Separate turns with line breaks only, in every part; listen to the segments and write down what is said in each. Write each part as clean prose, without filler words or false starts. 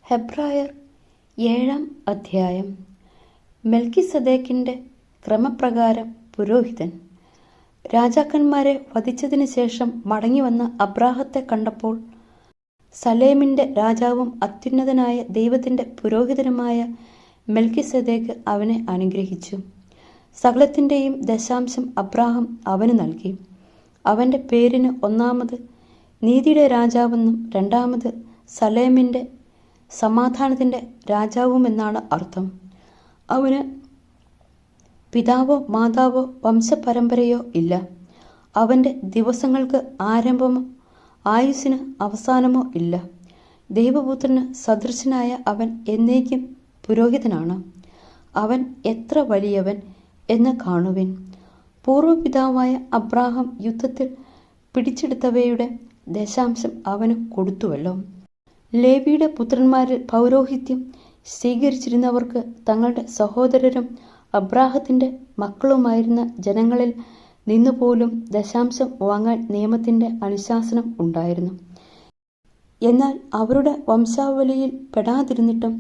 ഹെബ്രായർ 7-ാം അധ്യായം. മെൽക്കിസദേക്കിന്റെ ക്രമപ്രകാരം പുരോഹിതൻ. രാജാക്കന്മാരെ വധിച്ചതിന് ശേഷം മടങ്ങിവന്ന അബ്രാഹത്തെ കണ്ടപ്പോൾ സലേമിന്റെ രാജാവും അത്യുന്നതനായ ദൈവത്തിന്റെ പുരോഹിതനുമായ മെൽക്കിസദേക്ക് അവനെ അനുഗ്രഹിച്ചു. സകലത്തിന്റെയും ദശാംശം അബ്രാഹാം അവന് നൽകി. അവന്റെ പേരിന് ഒന്നാമത് നീതിയുടെ രാജാവെന്നും രണ്ടാമത് സലേമിന്റെ സമാധാനത്തിന്റെ രാജാവുമെന്നാണ് അർത്ഥം. അവന് പിതാവോ മാതാവോ വംശപരമ്പരയോ ഇല്ല. അവന്റെ ദിവസങ്ങൾക്ക് ആരംഭമോ ആയുസ്സിന് അവസാനമോ ഇല്ല. ദൈവപുത്രന് സദൃശനായ അവൻ എന്നേക്കും പുരോഹിതനാണ്. അവൻ എത്ര വലിയവൻ എന്ന് കാണുവിൻ. പൂർവപിതാവായ അബ്രാഹാം യുദ്ധത്തിൽ പിടിച്ചെടുത്തവയുടെ ദശാംശം അവന് കൊടുത്തുവല്ലോ. ലേവിയുടെ പുത്രന്മാരിൽ പൗരോഹിത്യം സ്വീകരിച്ചിരുന്നവർക്ക് തങ്ങളുടെ സഹോദരരും അബ്രാഹത്തിന്റെ മക്കളുമായിരുന്ന ജനങ്ങളിൽ നിന്നുപോലും ദശാംശം വാങ്ങാൻ നിയമത്തിന്റെ അനുശാസനം ഉണ്ടായിരുന്നു. എന്നാൽ അവരുടെ വംശാവലിയിൽ പെടാതിരുന്നിട്ടും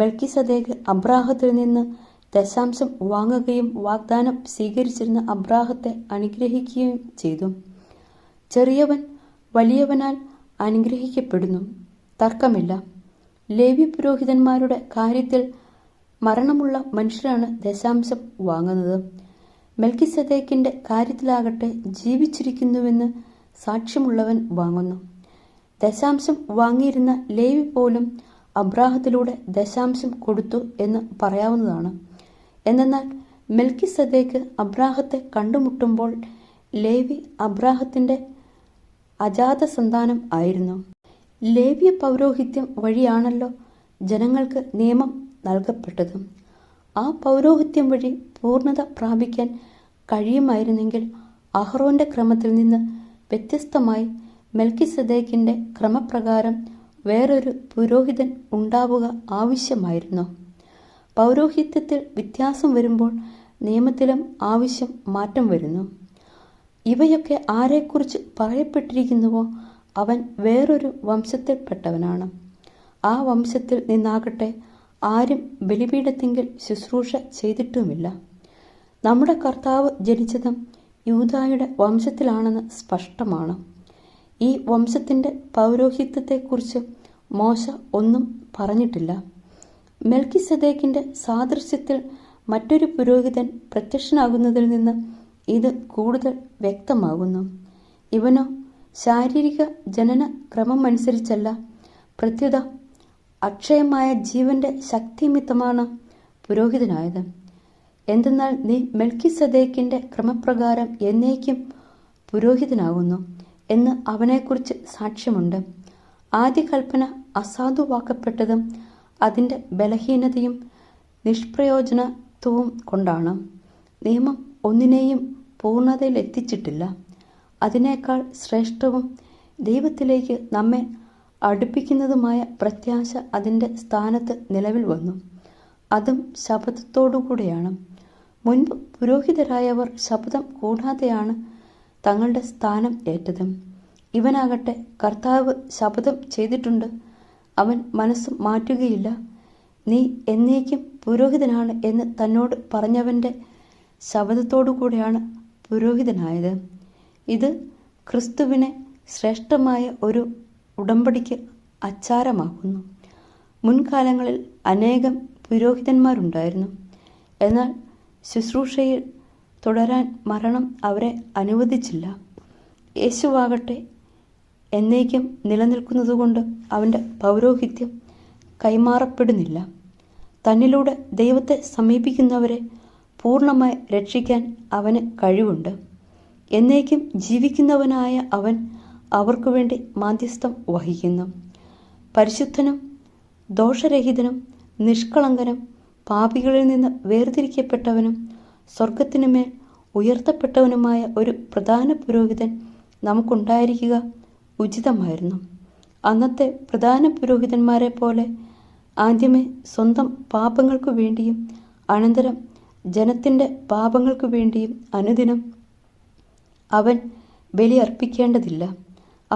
മെൽക്കിസദേക്ക് അബ്രാഹത്തിൽ നിന്ന് ദശാംശം വാങ്ങുകയും വാഗ്ദാനം സ്വീകരിച്ചിരുന്ന അബ്രാഹത്തെ അനുഗ്രഹിക്കുകയും ചെയ്തു. ചെറിയവൻ വലിയവനാൽ അനുഗ്രഹിക്കപ്പെടുന്നു, തർക്കമില്ല. ലേവ്യ പുരോഹിതന്മാരുടെ കാര്യത്തിൽ മരണമുള്ള മനുഷ്യരാണ് ദശാംശം വാങ്ങുന്നത്. മെൽക്കിസദേക്കിന്റെ കാര്യത്തിലാകട്ടെ ജീവിച്ചിരിക്കുന്നുവെന്ന് സാക്ഷ്യമുള്ളവൻ വാങ്ങുന്നു. ദശാംശം വാങ്ങിയിരുന്ന ലേവി പോലും അബ്രാഹത്തിലൂടെ ദശാംശം കൊടുത്തു എന്ന് പറയാവുന്നതാണ്. എന്നാൽ മെൽക്കിസദേക്ക് അബ്രാഹത്തെ കണ്ടുമുട്ടുമ്പോൾ ലേവി അബ്രാഹത്തിന്റെ അജാത സന്താനം ആയിരുന്നു. ലേവ്യ പൗരോഹിത്യം വഴിയാണല്ലോ ജനങ്ങൾക്ക് നിയമം നൽകപ്പെട്ടത്. ആ പൗരോഹിത്യം വഴി പൂർണ്ണത പ്രാപിക്കാൻ കഴിയുമായിരുന്നെങ്കിൽ അഹ്റോന്റെ ക്രമത്തിൽ നിന്ന് വ്യത്യസ്തമായി മെൽക്കിസദേക്കിന്റെ ക്രമപ്രകാരം വേറൊരു പുരോഹിതൻ ഉണ്ടാവുക ആവശ്യമായിരുന്നു. പൗരോഹിത്യത്തിൽ വ്യത്യാസം വരുമ്പോൾ നിയമത്തിലും ആവശ്യം മാറ്റം വരുന്നു. ഇവയൊക്കെ ആരെക്കുറിച്ച് പറയപ്പെട്ടിരിക്കുന്നുവോ അവൻ വേറൊരു വംശത്തിൽപ്പെട്ടവനാണ്. ആ വംശത്തിൽ നിന്നാകട്ടെ ആരും ബലിപീഠത്തിങ്കിൽ ശുശ്രൂഷ ചെയ്തിട്ടുമില്ല. നമ്മുടെ കർത്താവ് ജനിച്ചതും യൂദായുടെ വംശത്തിലാണെന്ന് സ്പഷ്ടമാണ്. ഈ വംശത്തിന്റെ പൗരോഹിത്യത്തെക്കുറിച്ച് മോശ ഒന്നും പറഞ്ഞിട്ടില്ല. മെൽക്കിസദേക്കിന്റെ സാദൃശ്യത്തിൽ മറ്റൊരു പുരോഹിതൻ പ്രത്യക്ഷനാകുന്നതിൽ നിന്ന് ഇത് കൂടുതൽ വ്യക്തമാകുന്നു. ഇവനോ ശാരീരിക ജനന ക്രമമനുസരിച്ചല്ല, പ്രത്യുത അക്ഷയമായ ജീവന്റെ ശക്തിനിമിത്തമാണ് പുരോഹിതനായത്. എന്തെന്നാൽ നീ മെൽക്കിസദേക്കിന്റെ ക്രമപ്രകാരം എന്നേക്കും പുരോഹിതനാകുന്നു എന്ന് അവനെക്കുറിച്ച് സാക്ഷ്യമുണ്ട്. ആദ്യ കൽപ്പന അസാധുവാക്കപ്പെട്ടതും അതിൻ്റെ ബലഹീനതയും നിഷ്പ്രയോജനത്വവും കൊണ്ടാണ്. നിയമം ഒന്നിനെയും പൂർണ്ണതയിലെത്തിച്ചിട്ടില്ല. അതിനേക്കാൾ ശ്രേഷ്ഠവും ദൈവത്തിലേക്ക് നമ്മെ അടുപ്പിക്കുന്നതുമായ പ്രത്യാശ അതിൻ്റെ സ്ഥാനത്ത് നിലവിൽ വന്നു. അതും ശപഥത്തോടുകൂടെയാണ്. മുൻപ് പുരോഹിതരായവർ ശപഥം കൂടാതെയാണ് തങ്ങളുടെ സ്ഥാനം ഏറ്റത്. ഇവനാകട്ടെ കർത്താവ് ശപഥം ചെയ്തിട്ടുണ്ട്, അവൻ മനസ്സ് മാറ്റുകയില്ല. നീ എന്നേക്കും പുരോഹിതനാണ് എന്ന് തന്നോട് പറഞ്ഞവന്റെ ശപഥത്തോടുകൂടെയാണ് പുരോഹിതനായത്. ഇത് ക്രിസ്തുവിനെ ശ്രേഷ്ഠമായ ഒരു ഉടമ്പടിക്ക് അച്ചാരമാക്കുന്നു. മുൻകാലങ്ങളിൽ അനേകം പുരോഹിതന്മാരുണ്ടായിരുന്നു. എന്നാൽ ശുശ്രൂഷയിൽ തുടരാൻ മരണം അവരെ അനുവദിച്ചില്ല. യേശുവാകട്ടെ എന്നേക്കും നിലനിൽക്കുന്നതുകൊണ്ട് അവൻ്റെ പൗരോഹിത്യം കൈമാറപ്പെടുന്നില്ല. തന്നിലൂടെ ദൈവത്തെ സമീപിക്കുന്നവരെ പൂർണ്ണമായി രക്ഷിക്കാൻ അവന് കഴിവുണ്ട്. എന്നേക്കും ജീവിക്കുന്നവനായ അവൻ അവർക്കു വേണ്ടി മാധ്യസ്ഥം വഹിക്കുന്നു. പരിശുദ്ധനും ദോഷരഹിതനും നിഷ്കളങ്കനും പാപികളിൽ നിന്ന് വേർതിരിക്കപ്പെട്ടവനും സ്വർഗത്തിനുമേൽ ഉയർത്തപ്പെട്ടവനുമായ ഒരു പ്രധാന പുരോഹിതൻ നമുക്കുണ്ടായിരിക്കുക ഉചിതമായിരുന്നു. അന്നത്തെ പ്രധാന പുരോഹിതന്മാരെ പോലെ ആദ്യമേ സ്വന്തം പാപങ്ങൾക്കു വേണ്ടിയും അനന്തരം ജനത്തിൻ്റെ പാപങ്ങൾക്കു വേണ്ടിയും അനുദിനം അവൻ ബലി അർപ്പിക്കേണ്ടതില്ല.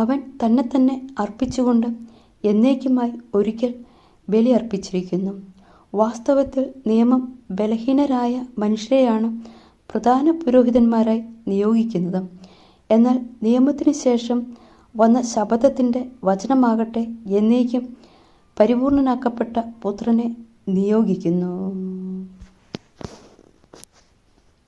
അവൻ തന്നെ അർപ്പിച്ചുകൊണ്ട് എന്നേക്കുമായി ഒരിക്കൽ ബലിയർപ്പിച്ചിരിക്കുന്നു. വാസ്തവത്തിൽ നിയമം ബലഹീനരായ മനുഷ്യരെയാണ് പ്രധാന പുരോഹിതന്മാരായി നിയോഗിക്കുന്നത്. എന്നാൽ നിയമത്തിന് ശേഷം വന്ന ശപഥത്തിൻ്റെ വചനമാകട്ടെ എന്നേക്കും പരിപൂർണനാക്കപ്പെട്ട പുത്രനെ നിയോഗിക്കുന്നു.